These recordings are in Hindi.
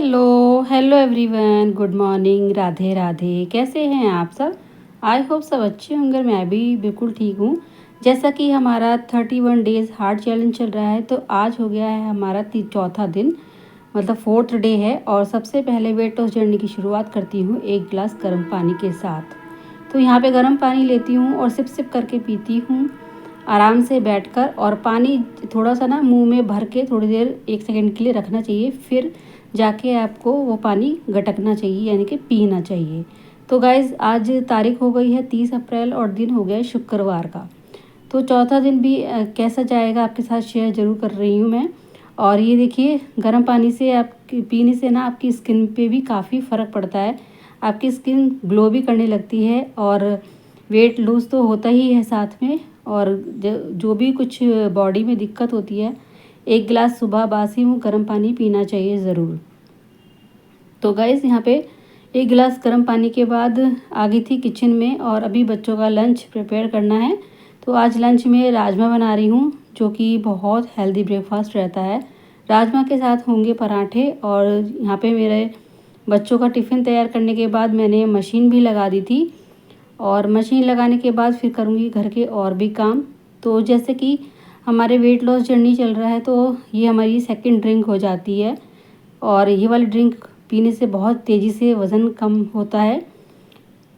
Hello hello everyone, good morning, Radhe Radhe. कैसे हैं आप सब? आई होप सब अच्छे होंगे। मैं भी बिल्कुल ठीक हूँ। जैसा कि हमारा 31 डेज़ हार्ट चैलेंज चल रहा है, तो आज हो गया है हमारा चौथा दिन, मतलब फोर्थ डे है। और सबसे पहले वेट लॉस जर्नी की शुरुआत करती हूँ एक गिलास गर्म पानी के साथ। तो यहाँ पे गर्म पानी लेती हूँ और सिप सिप करके पीती हूँ आराम से बैठकर। और पानी थोड़ा सा ना मुंह में भर के थोड़ी देर 1 सेकंड के लिए रखना चाहिए, फिर जाके आपको वो पानी गटकना चाहिए, यानी कि पीना चाहिए। तो गाइज़, आज तारीख हो गई है 30 अप्रैल और दिन हो गया है शुक्रवार का। तो चौथा दिन भी कैसा जाएगा आपके साथ शेयर ज़रूर कर रही हूँ मैं। और ये देखिए, गर्म पानी से आप पीने से ना आपकी स्किन पे भी काफ़ी फ़र्क पड़ता है। आपकी स्किन ग्लो भी करने लगती है और वेट लूज़ तो होता ही है साथ में। और जो भी कुछ बॉडी में दिक्कत होती है, 1 गिलास सुबह बासी मुँह गर्म पानी पीना चाहिए ज़रूर। तो गाइज़, यहाँ पे 1 गिलास गर्म पानी के बाद आ गई थी किचन में, और अभी बच्चों का लंच प्रिपेयर करना है। तो आज लंच में राजमा बना रही हूँ, जो कि बहुत हेल्दी ब्रेकफास्ट रहता है। राजमा के साथ होंगे पराठे। और यहाँ पे मेरे बच्चों का टिफ़िन तैयार करने के बाद मैंने मशीन भी लगा दी थी, और मशीन लगाने के बाद फिर करूँगी घर के और भी काम। तो जैसे कि हमारे वेट लॉस जर्नी चल रहा है, तो ये हमारी सेकंड ड्रिंक हो जाती है। और ये वाली ड्रिंक पीने से बहुत तेज़ी से वज़न कम होता है।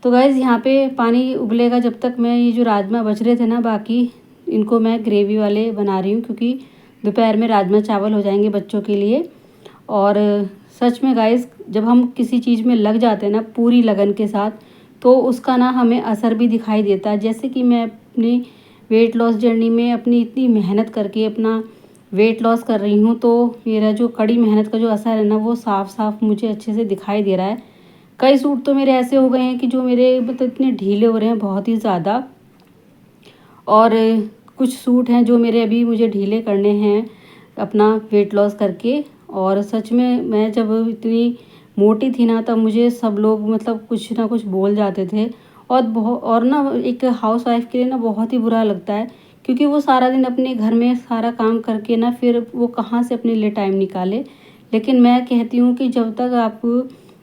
तो गाइज़, यहाँ पे पानी उबलेगा जब तक मैं ये जो राजमा बच रहे थे ना बाकी, इनको मैं ग्रेवी वाले बना रही हूँ, क्योंकि दोपहर में राजमा चावल हो जाएंगे बच्चों के लिए। और सच में गाइज़, जब हम किसी चीज़ में लग जाते हैं ना पूरी लगन के साथ, तो उसका ना हमें असर भी दिखाई देता है। जैसे कि मैं अपनी वेट लॉस जर्नी में अपनी इतनी मेहनत करके अपना वेट लॉस कर रही हूँ, तो मेरा जो कड़ी मेहनत का जो असर है ना, वो साफ साफ मुझे अच्छे से दिखाई दे रहा है। कई सूट तो मेरे ऐसे हो गए हैं कि जो मेरे मतलब इतने ढीले हो रहे हैं बहुत ही ज़्यादा। और कुछ सूट हैं जो मेरे अभी मुझे ढीले करने हैं अपना वेट लॉस करके। और सच में मैं जब इतनी मोटी थी ना, तब मुझे सब लोग मतलब कुछ ना कुछ बोल जाते थे। और ना एक हाउस वाइफ के लिए ना बहुत ही बुरा लगता है, क्योंकि वो सारा दिन अपने घर में सारा काम करके ना फिर वो कहाँ से अपने लिए टाइम निकाले। लेकिन मैं कहती हूँ कि जब तक आप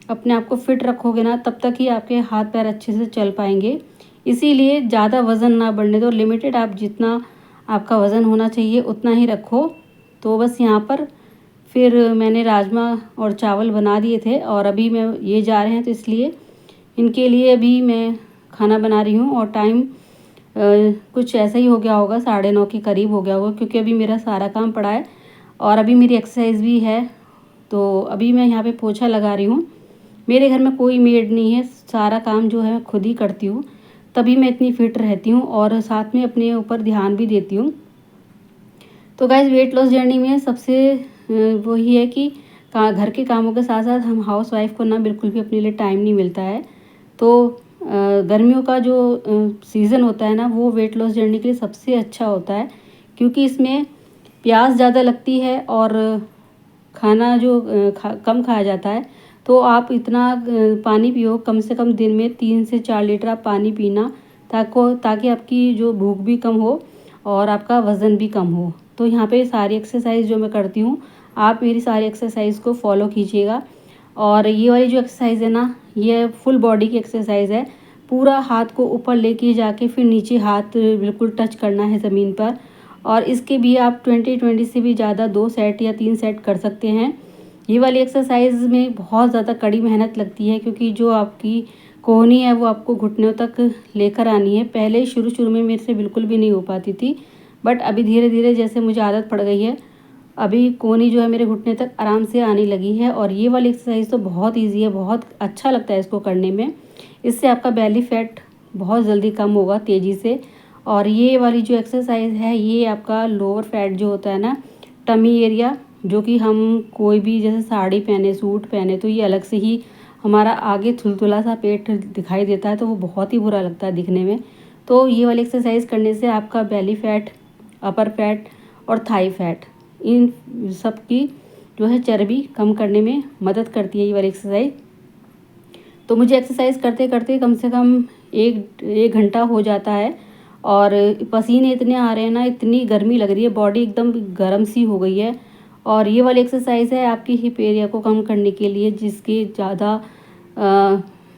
अपने आप को फिट रखोगे ना, तब तक ही आपके हाथ पैर अच्छे से चल पाएंगे। इसीलिए ज़्यादा वज़न ना बढ़ने दो, लिमिटेड आप जितना आपका वज़न होना चाहिए उतना ही रखो। तो बस यहाँ पर फिर मैंने राजमा और चावल बना दिए थे, और अभी मैं ये जा रहे हैं तो इसलिए इनके लिए अभी मैं खाना बना रही हूँ। और टाइम कुछ ऐसा ही हो गया होगा, 9:30 के करीब हो गया होगा, क्योंकि अभी मेरा सारा काम पड़ा है और अभी मेरी एक्सरसाइज भी है। तो अभी मैं यहाँ पे पोछा लगा रही हूँ। मेरे घर में कोई मेड नहीं है, सारा काम जो है मैं खुद ही करती हूँ, तभी मैं इतनी फिट रहती हूँ और साथ में अपने ऊपर ध्यान भी देती हूँ। तो गाइस, वेट लॉस जर्नी में सबसे वही है कि घर के कामों के साथ साथ हम हाउस वाइफ को ना बिल्कुल भी अपने लिए टाइम नहीं मिलता है। तो गर्मियों का जो सीज़न होता है ना, वो वेट लॉस जर्नी के लिए सबसे अच्छा होता है, क्योंकि इसमें प्यास ज़्यादा लगती है और खाना जो कम खाया जाता है। तो आप इतना पानी पियो, कम से कम दिन में 3 से 4 लीटर आप पानी पीना, ताकि आपकी जो भूख भी कम हो और आपका वज़न भी कम हो। तो यहाँ पे सारी एक्सरसाइज जो मैं करती हूँ, आप मेरी सारी एक्सरसाइज को फॉलो कीजिएगा। और ये वाली जो एक्सरसाइज है ना, ये फुल बॉडी की एक्सरसाइज है। पूरा हाथ को ऊपर लेके जाके फिर नीचे हाथ बिल्कुल टच करना है ज़मीन पर। और इसके भी आप 20 से भी ज़्यादा 2 सेट या 3 सेट कर सकते हैं। ये वाली एक्सरसाइज में बहुत ज़्यादा कड़ी मेहनत लगती है, क्योंकि जो आपकी कोहनी है वो आपको घुटनों तक लेकर आनी है। पहले शुरू शुरू में मेरे से बिल्कुल भी नहीं हो पाती थी, बट अभी धीरे धीरे जैसे मुझे आदत पड़ गई है, अभी कोहनी जो है मेरे घुटने तक आराम से आने लगी है। और ये वाली एक्सरसाइज तो बहुत ईजी है, बहुत अच्छा लगता है इसको करने में। इससे आपका बेली फैट बहुत जल्दी कम होगा तेज़ी से। और ये वाली जो एक्सरसाइज है, ये आपका लोअर फैट जो होता है ना, टमी एरिया, जो कि हम कोई भी जैसे साड़ी पहने, सूट पहने, तो ये अलग से ही हमारा आगे थुलथुला सा पेट दिखाई देता है, तो वो बहुत ही बुरा लगता है दिखने में। तो ये वाली एक्सरसाइज करने से आपका बेली फैट, अपर फैट और थाई फैट, इन सब की जो है चर्बी कम करने में मदद करती है ये वाली एक्सरसाइज। तो मुझे एक्सरसाइज करते करते कम से कम एक घंटा हो जाता है, और पसीने इतने आ रहे हैं ना, इतनी गर्मी लग रही है, बॉडी एकदम गर्म सी हो गई है। और ये वाली एक्सरसाइज है आपकी हिप एरिया को कम करने के लिए, जिसके ज़्यादा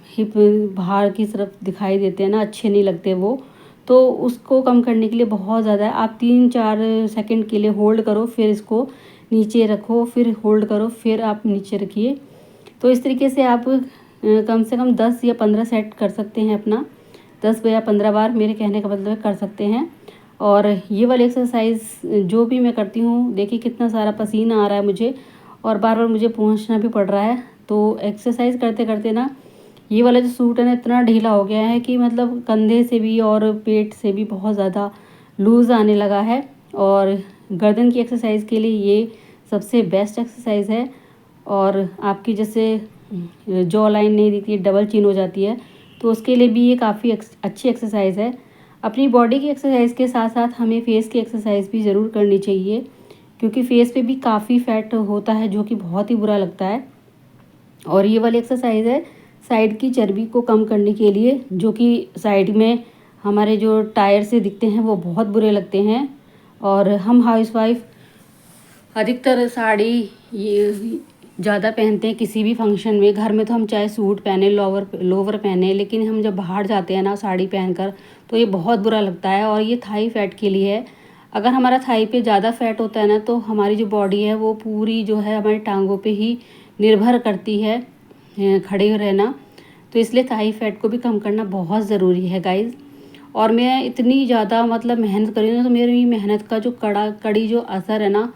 हिप बाहर की तरफ दिखाई देते हैं ना, अच्छे नहीं लगते वो, तो उसको कम करने के लिए बहुत ज़्यादा है। आप 3-4 सेकंड के लिए होल्ड करो, फिर इसको नीचे रखो, फिर होल्ड करो, फिर आप नीचे रखिए। तो इस तरीके से आप कम से कम 10 या 15 सेट कर सकते हैं अपना, 10 या 15 बार, मेरे कहने का मतलब है, कर सकते हैं। और ये वाली एक्सरसाइज जो भी मैं करती हूँ, देखिए कितना सारा पसीना आ रहा है मुझे और बार बार मुझे पहुँचना भी पड़ रहा है। तो एक्सरसाइज करते करते ना ये वाला जो सूट है ना इतना ढीला हो गया है कि मतलब कंधे से भी और पेट से भी बहुत ज़्यादा लूज़ आने लगा है। और गर्दन की एक्सरसाइज के लिए ये सबसे बेस्ट एक्सरसाइज है। और आपकी जैसे जॉ लाइन नहीं दिखती, डबल चिन हो जाती है, तो उसके लिए भी ये काफ़ी अच्छी एक्सरसाइज है। अपनी बॉडी की एक्सरसाइज के साथ साथ हमें फेस की एक्सरसाइज भी ज़रूर करनी चाहिए, क्योंकि फेस पे भी काफ़ी फैट होता है जो कि बहुत ही बुरा लगता है। और ये वाली एक्सरसाइज है साइड की चर्बी को कम करने के लिए, जो कि साइड में हमारे जो टायर से दिखते हैं वो बहुत बुरे लगते हैं। और हम हाउसवाइफ अधिकतर साड़ी ये ज़्यादा पहनते हैं किसी भी फंक्शन में। घर में तो हम चाहे सूट पहने, लोवर पहने, लेकिन हम जब बाहर जाते हैं ना साड़ी पहनकर, तो ये बहुत बुरा लगता है। और ये थाई फैट के लिए है। अगर हमारा थाई पे ज़्यादा फैट होता है ना, तो हमारी जो बॉडी है वो पूरी जो है हमारी टांगों पे ही निर्भर करती है खड़े रहना। तो इसलिए थाई फैट को भी कम करना बहुत ज़रूरी है गाइज़। और मैं इतनी ज़्यादा मतलब मेहनत करी ना, तो मेरी मेहनत का जो कड़ी जो असर है ना,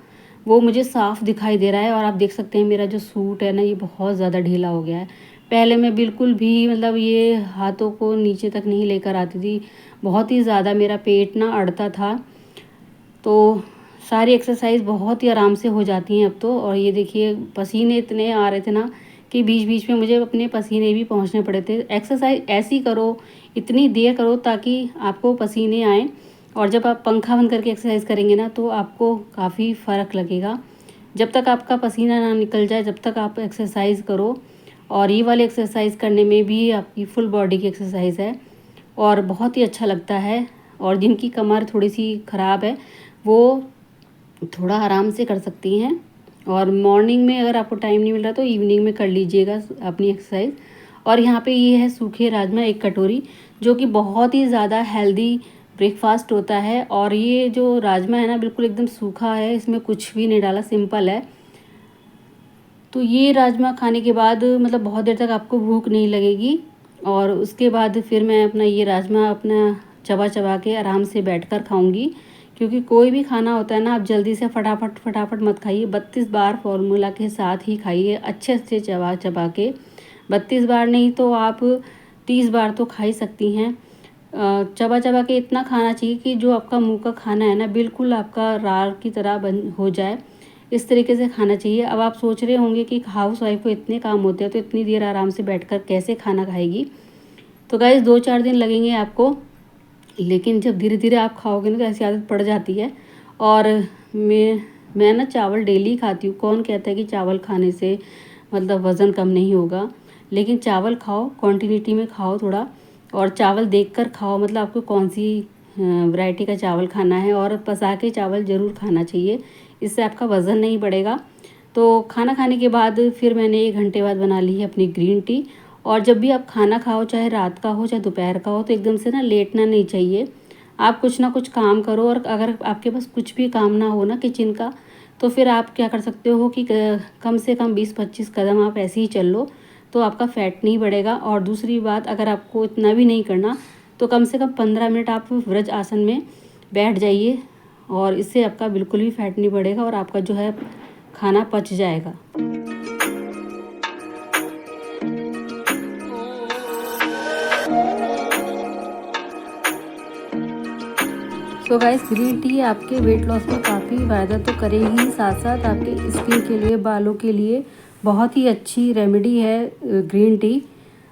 वो मुझे साफ दिखाई दे रहा है। और आप देख सकते हैं मेरा जो सूट है ना, ये बहुत ज़्यादा ढीला हो गया है। पहले मैं बिल्कुल भी मतलब ये हाथों को नीचे तक नहीं लेकर आती थी, बहुत ही ज़्यादा मेरा पेट ना अड़ता था। तो सारी एक्सरसाइज बहुत ही आराम से हो जाती हैं अब तो। और ये देखिए पसीने इतने आ रहे थे ना कि बीच बीच में मुझे अपने पसीने भी पहुंचने पड़े थे। एक्सरसाइज ऐसी करो, इतनी देर करो ताकि आपको पसीने आएँ। और जब आप पंखा बंद करके एक्सरसाइज करेंगे ना, तो आपको काफ़ी फ़र्क लगेगा। जब तक आपका पसीना ना निकल जाए, जब तक आप एक्सरसाइज करो। और ये वाली एक्सरसाइज करने में भी आपकी फुल बॉडी की एक्सरसाइज है और बहुत ही अच्छा लगता है। और जिनकी कमर थोड़ी सी ख़राब है वो थोड़ा आराम से कर सकती हैं। और मॉर्निंग में अगर आपको टाइम नहीं मिल रहा तो इवनिंग में कर लीजिएगा अपनी एक्सरसाइज। और यहाँ पे ये है सूखे राजमा 1 कटोरी, जो कि बहुत ही ज़्यादा हेल्दी ब्रेकफास्ट होता है। और ये जो राजमा है ना बिल्कुल एकदम सूखा है, इसमें कुछ भी नहीं डाला, सिंपल है। तो ये राजमा खाने के बाद मतलब बहुत देर तक आपको भूख नहीं लगेगी। और उसके बाद फिर मैं अपना ये राजमा अपना चबा चबा के आराम से बैठकर खाऊंगी, क्योंकि कोई भी खाना होता है ना, आप जल्दी से फटाफट फटाफट मत खाइए। 32 बार फॉर्मूला के साथ ही खाइए, अच्छे से चबा चबा के। 32 बार नहीं तो आप 30 बार तो खा ही सकती हैं। चबा चबा के इतना खाना चाहिए कि जो आपका मुंह का खाना है ना बिल्कुल आपका रार की तरह बन हो जाए, इस तरीके से खाना चाहिए। अब आप सोच रहे होंगे कि हाउस वाइफ को इतने काम होते हैं तो इतनी देर आराम से बैठकर कैसे खाना खाएगी। तो गाइस 2-4 दिन लगेंगे आपको, लेकिन जब धीरे धीरे आप खाओगे ना तो ऐसी आदत पड़ जाती है। और मैं ना चावल डेली खाती हूँ। कौन कहता है कि चावल खाने से मतलब वज़न कम नहीं होगा, लेकिन चावल खाओ, क्वांटिटी में खाओ थोड़ा। और चावल देखकर खाओ, मतलब आपको कौन सी वैरायटी का चावल खाना है। और पसा के चावल ज़रूर खाना चाहिए, इससे आपका वज़न नहीं बढ़ेगा। तो खाना खाने के बाद फिर मैंने 1 घंटे बाद बना ली है अपनी ग्रीन टी। और जब भी आप खाना खाओ, चाहे रात का हो चाहे दोपहर का हो, तो एकदम से ना लेटना नहीं चाहिए। आप कुछ ना कुछ काम करो। और अगर आपके पास कुछ भी काम ना हो ना किचन का, तो फिर आप क्या कर सकते हो कि कम से कम 20-25 कदम आप ऐसे ही चल लो, तो आपका फैट नहीं बढ़ेगा। और दूसरी बात, अगर आपको इतना भी नहीं करना तो कम से कम 15 मिनट आप वज्र आसन में बैठ जाइए, और इससे आपका बिल्कुल भी फैट नहीं बढ़ेगा और आपका जो है खाना पच जाएगा। सो गाइस, ग्रीन टी आपके वेट लॉस में काफ़ी फ़ायदा तो करेगी, साथ साथ आपके स्किन के लिए, बालों के लिए बहुत ही अच्छी रेमेडी है ग्रीन टी।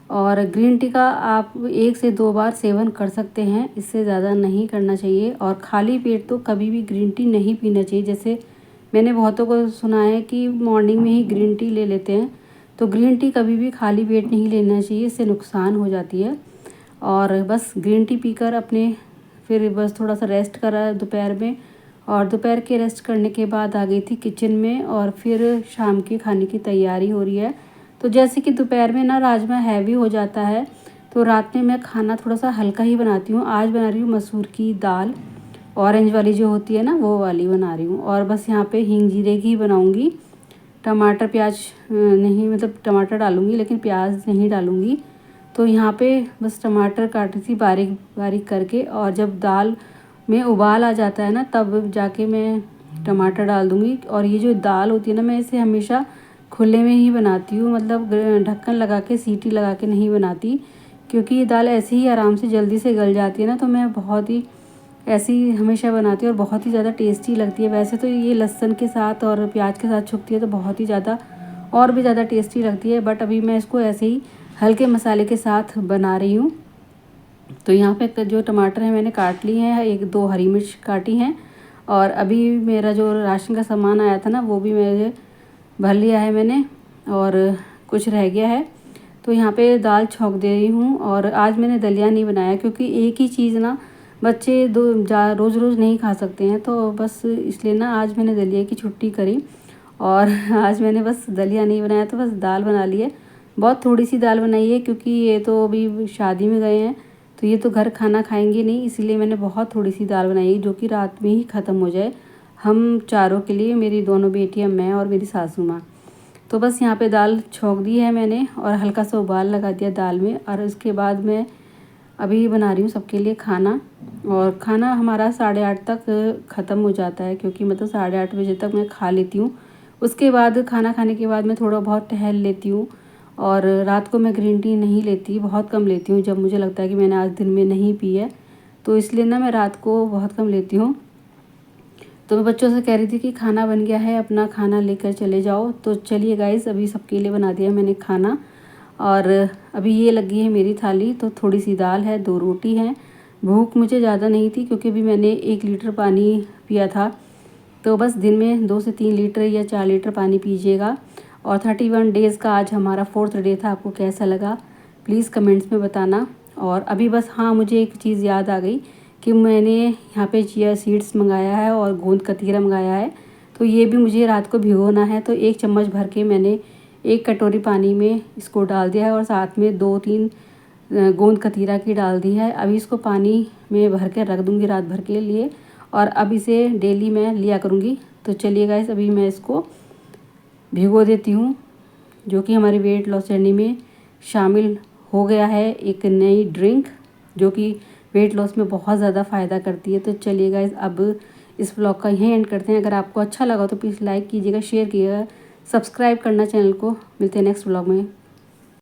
और ग्रीन टी का आप 1 से 2 बार सेवन कर सकते हैं, इससे ज़्यादा नहीं करना चाहिए। और खाली पेट तो कभी भी ग्रीन टी नहीं पीना चाहिए। जैसे मैंने बहुतों को सुना है कि मॉर्निंग में ही ग्रीन टी ले लेते हैं, तो ग्रीन टी कभी भी खाली पेट नहीं लेना चाहिए, इससे नुकसान हो जाती है। और बस ग्रीन टी पीकर अपने फिर बस थोड़ा सा रेस्ट करा दोपहर में, और दोपहर के रेस्ट करने के बाद आ गई थी किचन में और फिर शाम के खाने की तैयारी हो रही है। तो जैसे कि दोपहर में ना राजमा हैवी हो जाता है, तो रात में मैं खाना थोड़ा सा हल्का ही बनाती हूँ। आज बना रही हूँ मसूर की दाल, ऑरेंज वाली जो होती है ना, वो वाली बना रही हूँ। और बस यहाँ पे हींग जीरे की बनाऊँगी, टमाटर प्याज नहीं, मतलब टमाटर डालूँगी लेकिन प्याज नहीं डालूँगी। तो यहाँ पे बस टमाटर काटी थी बारीक बारीक करके, और जब दाल में उबाल आ जाता है ना, तब जाके मैं टमाटर डाल दूँगी। और ये जो दाल होती है ना, मैं इसे हमेशा खुले में ही बनाती हूँ, मतलब ढक्कन लगा के सीटी लगा के नहीं बनाती, क्योंकि ये दाल ऐसे ही आराम से जल्दी से गल जाती है ना। तो मैं बहुत ही ऐसी हमेशा बनाती हूँ और बहुत ही ज़्यादा टेस्टी लगती है। वैसे तो ये लहसुन के साथ और प्याज के साथ छुकती है तो बहुत ही ज़्यादा और भी ज़्यादा टेस्टी लगती है, बट अभी मैं इसको ऐसे ही हल्के मसाले के साथ बना रही हूँ। तो यहाँ पे जो टमाटर है मैंने काट लिए हैं, 1-2 हरी मिर्च काटी हैं, और अभी मेरा जो राशन का सामान आया था ना, वो भी मेरे भर लिया है मैंने, और कुछ रह गया है। तो यहाँ पे दाल छौंक दे रही हूँ। और आज मैंने दलिया नहीं बनाया, क्योंकि एक ही चीज़ ना बच्चे रोज़ रोज़ नहीं खा सकते हैं, तो बस इसलिए ना आज मैंने दलिया की छुट्टी करी। और आज मैंने बस दलिया नहीं बनाया, तो बस दाल बना ली है। बहुत थोड़ी सी दाल बनाई है, क्योंकि ये तो अभी शादी में गए हैं, तो ये तो घर खाना खाएंगे नहीं, इसीलिए मैंने बहुत थोड़ी सी दाल बनाई है, जो कि रात में ही ख़त्म हो जाए हम चारों के लिए, मेरी दोनों बेटियां, मैं और मेरी सासू माँ। तो बस यहाँ पे दाल छौंक दी है मैंने और हल्का सा उबाल लगा दिया दाल में। और उसके बाद मैं अभी बना रही हूँ सबके लिए खाना। और खाना हमारा 8:30 तक ख़त्म हो जाता है, क्योंकि मतलब 8:30 बजे तक मैं खा लेती हूँ। उसके बाद खाना खाने के बाद मैं थोड़ा बहुत टहल लेती हूँ। और रात को मैं ग्रीन टी नहीं लेती, बहुत कम लेती हूँ, जब मुझे लगता है कि मैंने आज दिन में नहीं पी है, तो इसलिए ना मैं रात को बहुत कम लेती हूँ। तो मैं बच्चों से कह रही थी कि खाना बन गया है, अपना खाना लेकर चले जाओ। तो चलिए गाइस, अभी सबके लिए बना दिया मैंने खाना। और अभी ये लगी है मेरी थाली, तो थोड़ी सी दाल है, 2 रोटी हैं। भूख मुझे ज़्यादा नहीं थी, क्योंकि अभी मैंने 1 लीटर पानी पिया था। तो बस दिन में 2 से 3 लीटर या 4 लीटर पानी पीजिएगा। और 31 डेज़ का आज हमारा 4th डे था। आपको कैसा लगा प्लीज़ कमेंट्स में बताना। और अभी बस हाँ, मुझे एक चीज़ याद आ गई कि मैंने यहाँ पे चिया सीड्स मंगाया है और गोंद कतीरा मंगाया है, तो ये भी मुझे रात को भिगोना है। तो 1 चम्मच भर के मैंने 1 कटोरी पानी में इसको डाल दिया है, और साथ में 2-3 गोंद कतीरा की डाल दी है। अभी इसको पानी में भर के रख दूँगी रात भर के लिए, और अब इसे डेली मैं लिया करूँगी। तो चलिए गाइस, अभी मैं इसको भिगो देती हूँ, जो कि हमारी वेट लॉस जर्नी में शामिल हो गया है, एक नई ड्रिंक जो कि वेट लॉस में बहुत ज़्यादा फ़ायदा करती है। तो चलिए गाइस, अब इस ब्लॉग का यहीं एंड करते हैं। अगर आपको अच्छा लगा तो प्लीज़ लाइक कीजिएगा, शेयर कीजिएगा, सब्सक्राइब करना चैनल को। मिलते हैं नेक्स्ट ब्लॉग में।